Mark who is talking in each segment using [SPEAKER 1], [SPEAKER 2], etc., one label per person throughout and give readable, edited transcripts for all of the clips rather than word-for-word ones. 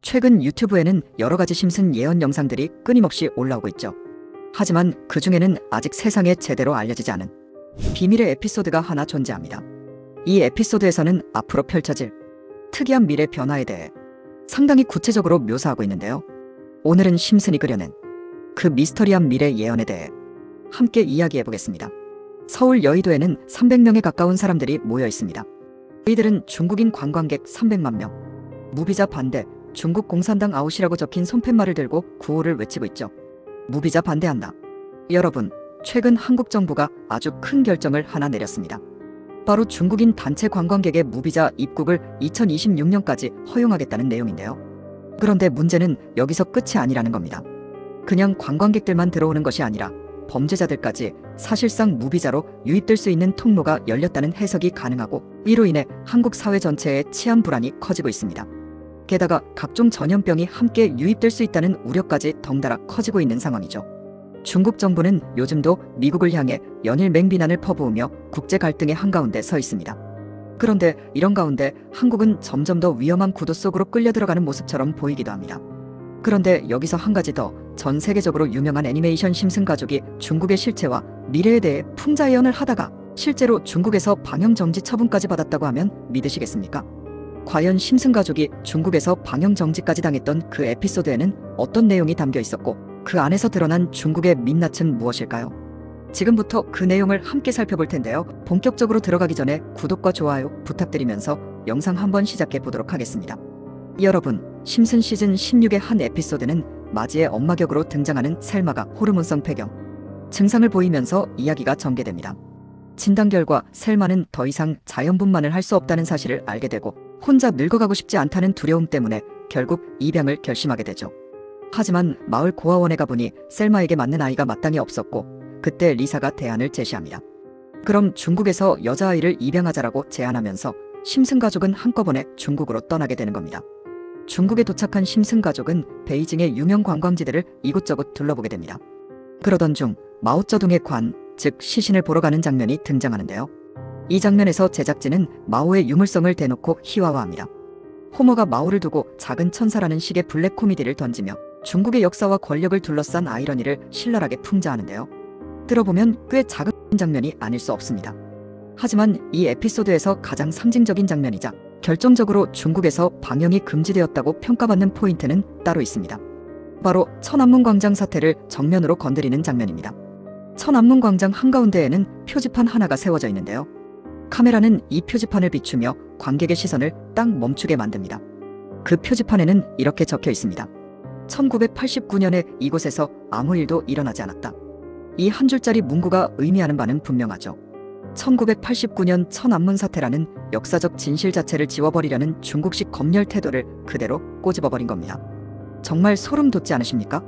[SPEAKER 1] 최근 유튜브에는 여러 가지 심슨 예언 영상들이 끊임없이 올라오고 있죠. 하지만 그 중에는 아직 세상에 제대로 알려지지 않은 비밀의 에피소드가 하나 존재합니다. 이 에피소드에서는 앞으로 펼쳐질 특이한 미래 변화에 대해 상당히 구체적으로 묘사하고 있는데요. 오늘은 심슨이 그려낸 그 미스터리한 미래 예언에 대해 함께 이야기해 보겠습니다. 서울 여의도에는 300명에 가까운 사람들이 모여 있습니다. 이들은 중국인 관광객 300만 명, 무비자 반대, 중국 공산당 아웃이라고 적힌 손팻말을 들고 구호를 외치고 있죠. 무비자 반대한다. 여러분, 최근 한국 정부가 아주 큰 결정을 하나 내렸습니다. 바로 중국인 단체 관광객의 무비자 입국을 2026년까지 허용하겠다는 내용인데요. 그런데 문제는 여기서 끝이 아니라는 겁니다. 그냥 관광객들만 들어오는 것이 아니라 범죄자들까지 사실상 무비자로 유입될 수 있는 통로가 열렸다는 해석이 가능하고, 이로 인해 한국 사회 전체의 치안 불안이 커지고 있습니다. 게다가 각종 전염병이 함께 유입될 수 있다는 우려까지 덩달아 커지고 있는 상황이죠. 중국 정부는 요즘도 미국을 향해 연일 맹비난을 퍼부으며 국제 갈등의 한가운데 서 있습니다. 그런데 이런 가운데 한국은 점점 더 위험한 구도 속으로 끌려 들어가는 모습처럼 보이기도 합니다. 그런데 여기서 한 가지 더, 전 세계적으로 유명한 애니메이션 심슨 가족이 중국의 실체와 미래에 대해 풍자 예언을 하다가 실제로 중국에서 방영 정지 처분까지 받았다고 하면 믿으시겠습니까? 과연 심슨 가족이 중국에서 방영 정지까지 당했던 그 에피소드에는 어떤 내용이 담겨 있었고, 그 안에서 드러난 중국의 민낯은 무엇일까요? 지금부터 그 내용을 함께 살펴볼 텐데요. 본격적으로 들어가기 전에 구독과 좋아요 부탁드리면서 영상 한번 시작해 보도록 하겠습니다. 여러분, 심슨 시즌 16의 한 에피소드는 마지의 엄마 격으로 등장하는 셀마가 호르몬성 폐경 증상을 보이면서 이야기가 전개됩니다. 진단 결과 셀마는 더 이상 자연분만을 할 수 없다는 사실을 알게 되고, 혼자 늙어가고 싶지 않다는 두려움 때문에 결국 입양을 결심하게 되죠. 하지만 마을 고아원에 가보니 셀마에게 맞는 아이가 마땅히 없었고, 그때 리사가 대안을 제시합니다. 그럼 중국에서 여자아이를 입양하자라고 제안하면서 심슨 가족은 한꺼번에 중국으로 떠나게 되는 겁니다. 중국에 도착한 심슨 가족은 베이징의 유명 관광지들을 이곳저곳 둘러보게 됩니다. 그러던 중 마오쩌둥의 관, 즉 시신을 보러 가는 장면이 등장하는데요. 이 장면에서 제작진은 마오의 유물성을 대놓고 희화화합니다. 호머가 마오를 두고 작은 천사라는 식의 블랙 코미디를 던지며 중국의 역사와 권력을 둘러싼 아이러니를 신랄하게 풍자하는데요. 들어보면 꽤 작은 장면이 아닐 수 없습니다. 하지만 이 에피소드에서 가장 상징적인 장면이자 결정적으로 중국에서 방영이 금지되었다고 평가받는 포인트는 따로 있습니다. 바로 천안문광장 사태를 정면으로 건드리는 장면입니다. 천안문광장 한가운데에는 표지판 하나가 세워져 있는데요. 카메라는 이 표지판을 비추며 관객의 시선을 딱 멈추게 만듭니다. 그 표지판에는 이렇게 적혀 있습니다. 1989년에 이곳에서 아무 일도 일어나지 않았다. 이 한 줄짜리 문구가 의미하는 바는 분명하죠. 1989년 천안문 사태라는 역사적 진실 자체를 지워버리려는 중국식 검열 태도를 그대로 꼬집어버린 겁니다. 정말 소름 돋지 않으십니까?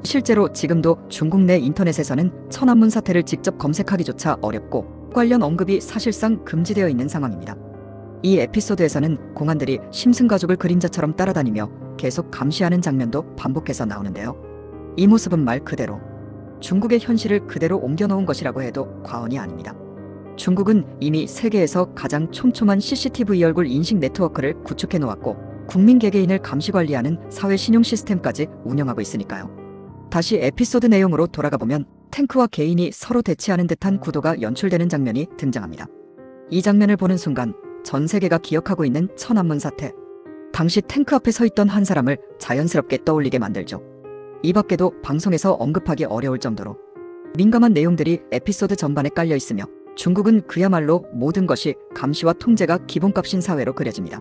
[SPEAKER 1] 실제로 지금도 중국 내 인터넷에서는 천안문 사태를 직접 검색하기조차 어렵고, 관련 언급이 사실상 금지되어 있는 상황입니다. 이 에피소드에서는 공안들이 심슨 가족을 그림자처럼 따라다니며 계속 감시하는 장면도 반복해서 나오는데요. 이 모습은 말 그대로 중국의 현실을 그대로 옮겨놓은 것이라고 해도 과언이 아닙니다. 중국은 이미 세계에서 가장 촘촘한 CCTV 얼굴 인식 네트워크를 구축해 놓았고, 국민 개개인을 감시 관리하는 사회 신용 시스템까지 운영하고 있으니까요. 다시 에피소드 내용으로 돌아가 보면 탱크와 개인이 서로 대치하는 듯한 구도가 연출되는 장면이 등장합니다. 이 장면을 보는 순간 전 세계가 기억하고 있는 천안문 사태, 당시 탱크 앞에 서 있던 한 사람을 자연스럽게 떠올리게 만들죠. 이 밖에도 방송에서 언급하기 어려울 정도로 민감한 내용들이 에피소드 전반에 깔려 있으며, 중국은 그야말로 모든 것이 감시와 통제가 기본값인 사회로 그려집니다.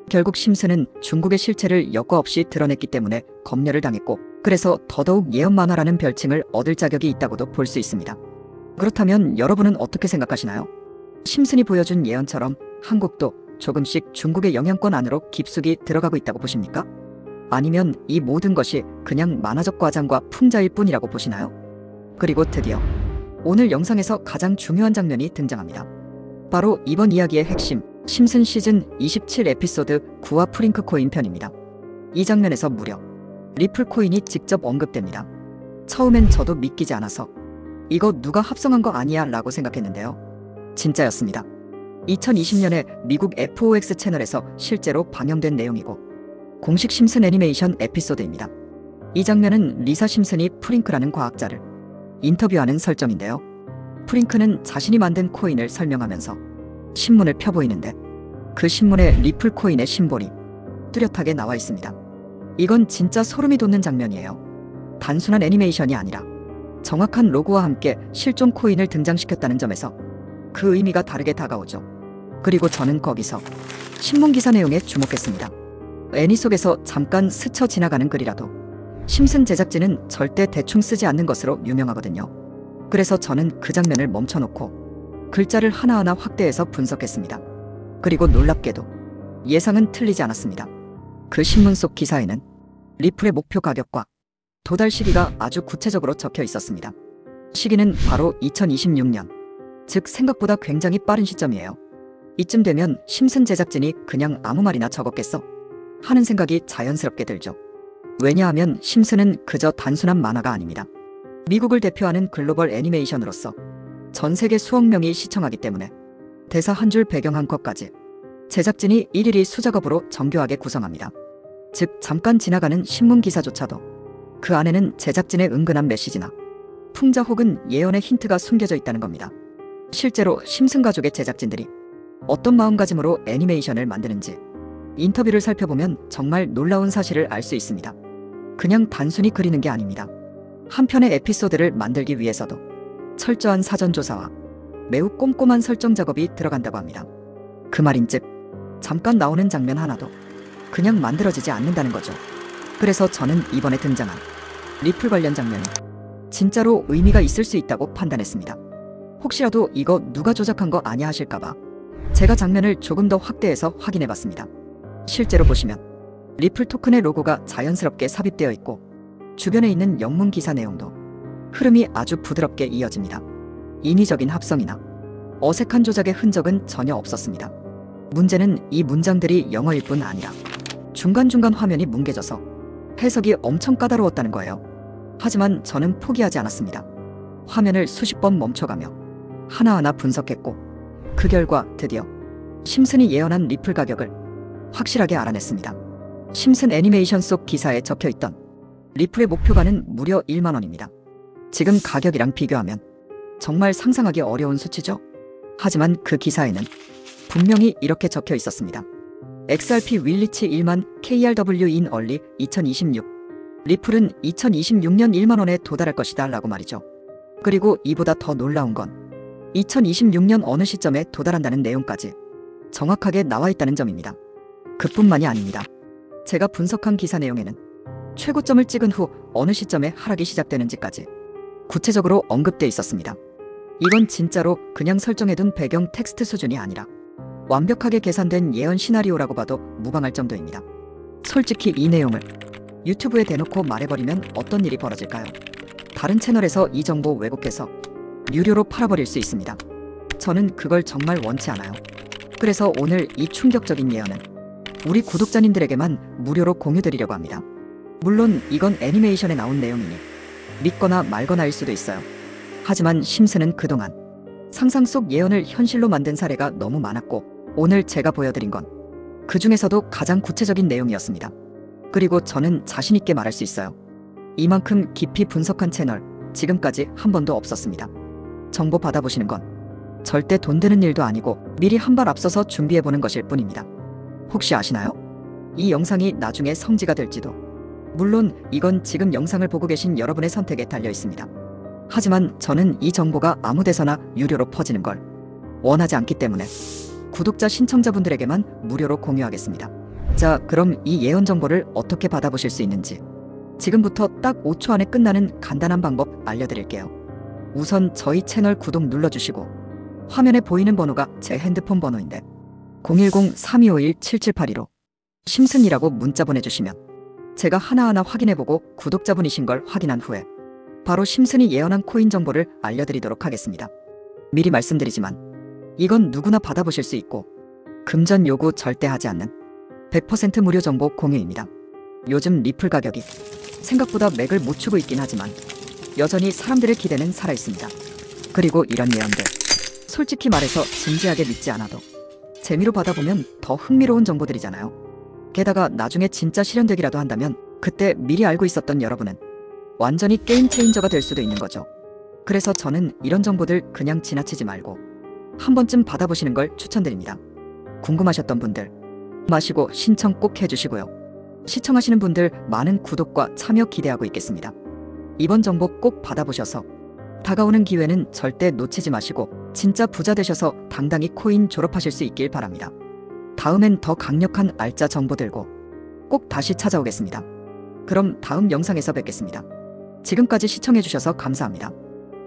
[SPEAKER 1] 결국 심슨은 중국의 실체를 여과 없이 드러냈기 때문에 검열을 당했고, 그래서 더더욱 예언 만화라는 별칭을 얻을 자격이 있다고도 볼 수 있습니다. 그렇다면 여러분은 어떻게 생각하시나요? 심슨이 보여준 예언처럼 한국도 조금씩 중국의 영향권 안으로 깊숙이 들어가고 있다고 보십니까? 아니면 이 모든 것이 그냥 만화적 과장과 풍자일 뿐이라고 보시나요? 그리고 드디어 오늘 영상에서 가장 중요한 장면이 등장합니다. 바로 이번 이야기의 핵심, 심슨 시즌 27 에피소드 9화 프링크 코인 편입니다. 이 장면에서 무려 리플 코인이 직접 언급됩니다. 처음엔 저도 믿기지 않아서 이거 누가 합성한 거 아니야 라고 생각했는데요. 진짜였습니다. 2020년에 미국 FOX 채널에서 실제로 방영된 내용이고, 공식 심슨 애니메이션 에피소드입니다. 이 장면은 리사 심슨이 프링크라는 과학자를 인터뷰하는 설정인데요. 프링크는 자신이 만든 코인을 설명하면서 신문을 펴보이는데 그 신문에 리플 코인의 심볼이 뚜렷하게 나와 있습니다. 이건 진짜 소름이 돋는 장면이에요. 단순한 애니메이션이 아니라 정확한 로고와 함께 실존 코인을 등장시켰다는 점에서 그 의미가 다르게 다가오죠. 그리고 저는 거기서 신문 기사 내용에 주목했습니다. 애니 속에서 잠깐 스쳐 지나가는 글이라도 심슨 제작진은 절대 대충 쓰지 않는 것으로 유명하거든요. 그래서 저는 그 장면을 멈춰놓고 글자를 하나하나 확대해서 분석했습니다. 그리고 놀랍게도 예상은 틀리지 않았습니다. 그 신문 속 기사에는 리플의 목표 가격과 도달 시기가 아주 구체적으로 적혀 있었습니다. 시기는 바로 2026년, 즉 생각보다 굉장히 빠른 시점이에요. 이쯤 되면 심슨 제작진이 그냥 아무 말이나 적었겠어? 하는 생각이 자연스럽게 들죠. 왜냐하면 심슨은 그저 단순한 만화가 아닙니다. 미국을 대표하는 글로벌 애니메이션으로서 전 세계 수억 명이 시청하기 때문에 대사 한 줄 배경 한 컷까지 제작진이 일일이 수작업으로 정교하게 구성합니다. 즉 잠깐 지나가는 신문 기사조차도 그 안에는 제작진의 은근한 메시지나 풍자 혹은 예언의 힌트가 숨겨져 있다는 겁니다. 실제로 심슨 가족의 제작진들이 어떤 마음가짐으로 애니메이션을 만드는지 인터뷰를 살펴보면 정말 놀라운 사실을 알 수 있습니다. 그냥 단순히 그리는 게 아닙니다. 한 편의 에피소드를 만들기 위해서도 철저한 사전조사와 매우 꼼꼼한 설정 작업이 들어간다고 합니다. 그 말인즉 잠깐 나오는 장면 하나도 그냥 만들어지지 않는다는 거죠. 그래서 저는 이번에 등장한 리플 관련 장면이 진짜로 의미가 있을 수 있다고 판단했습니다. 혹시라도 이거 누가 조작한 거 아냐 하실까봐 제가 장면을 조금 더 확대해서 확인해봤습니다. 실제로 보시면 리플 토큰의 로고가 자연스럽게 삽입되어 있고 주변에 있는 영문 기사 내용도 흐름이 아주 부드럽게 이어집니다. 인위적인 합성이나 어색한 조작의 흔적은 전혀 없었습니다. 문제는 이 문장들이 영어일 뿐 아니라 중간중간 화면이 뭉개져서 해석이 엄청 까다로웠다는 거예요. 하지만 저는 포기하지 않았습니다. 화면을 수십 번 멈춰가며 하나하나 분석했고 그 결과 드디어 심슨이 예언한 리플 가격을 확실하게 알아냈습니다. 심슨 애니메이션 속 기사에 적혀있던 리플의 목표가는 무려 1만 원입니다. 지금 가격이랑 비교하면 정말 상상하기 어려운 수치죠? 하지만 그 기사에는 분명히 이렇게 적혀 있었습니다. XRP 윌리치 1만 KRW in early 2026. 리플은 2026년 1만 원에 도달할 것이다 라고 말이죠. 그리고 이보다 더 놀라운 건 2026년 어느 시점에 도달한다는 내용까지 정확하게 나와 있다는 점입니다. 그뿐만이 아닙니다. 제가 분석한 기사 내용에는 최고점을 찍은 후 어느 시점에 하락이 시작되는지까지 구체적으로 언급돼 있었습니다. 이건 진짜로 그냥 설정해둔 배경 텍스트 수준이 아니라 완벽하게 계산된 예언 시나리오라고 봐도 무방할 정도입니다. 솔직히 이 내용을 유튜브에 대놓고 말해버리면 어떤 일이 벌어질까요? 다른 채널에서 이 정보 왜곡해서 유료로 팔아버릴 수 있습니다. 저는 그걸 정말 원치 않아요. 그래서 오늘 이 충격적인 예언은 우리 구독자님들에게만 무료로 공유드리려고 합니다. 물론 이건 애니메이션에 나온 내용이니 믿거나 말거나일 수도 있어요. 하지만 심슨은 그동안 상상 속 예언을 현실로 만든 사례가 너무 많았고 오늘 제가 보여드린 건 그 중에서도 가장 구체적인 내용이었습니다. 그리고 저는 자신있게 말할 수 있어요. 이만큼 깊이 분석한 채널 지금까지 한 번도 없었습니다. 정보 받아보시는 건 절대 돈 드는 일도 아니고 미리 한 발 앞서서 준비해보는 것일 뿐입니다. 혹시 아시나요? 이 영상이 나중에 성지가 될지도. 물론 이건 지금 영상을 보고 계신 여러분의 선택에 달려 있습니다. 하지만 저는 이 정보가 아무 데서나 유료로 퍼지는 걸 원하지 않기 때문에 구독자 신청자분들에게만 무료로 공유하겠습니다. 자, 그럼 이 예언 정보를 어떻게 받아보실 수 있는지 지금부터 딱 5초 안에 끝나는 간단한 방법 알려드릴게요. 우선 저희 채널 구독 눌러주시고 화면에 보이는 번호가 제 핸드폰 번호인데 010-3251-7782로 심슨이라고 문자 보내주시면 제가 하나하나 확인해보고 구독자분이신 걸 확인한 후에 바로 심슨이 예언한 코인 정보를 알려드리도록 하겠습니다. 미리 말씀드리지만 이건 누구나 받아보실 수 있고 금전 요구 절대 하지 않는 100% 무료 정보 공유입니다. 요즘 리플 가격이 생각보다 맥을 못 추고 있긴 하지만 여전히 사람들의 기대는 살아있습니다. 그리고 이런 예언들 솔직히 말해서 진지하게 믿지 않아도 재미로 받아보면 더 흥미로운 정보들이잖아요. 게다가 나중에 진짜 실현되기라도 한다면 그때 미리 알고 있었던 여러분은 완전히 게임 체인저가 될 수도 있는 거죠. 그래서 저는 이런 정보들 그냥 지나치지 말고 한 번쯤 받아보시는 걸 추천드립니다. 궁금하셨던 분들 마시고 신청 꼭 해주시고요. 시청하시는 분들 많은 구독과 참여 기대하고 있겠습니다. 이번 정보 꼭 받아보셔서 다가오는 기회는 절대 놓치지 마시고 진짜 부자 되셔서 당당히 코인 졸업하실 수 있길 바랍니다. 다음엔 더 강력한 알짜 정보 들고 꼭 다시 찾아오겠습니다. 그럼 다음 영상에서 뵙겠습니다. 지금까지 시청해주셔서 감사합니다.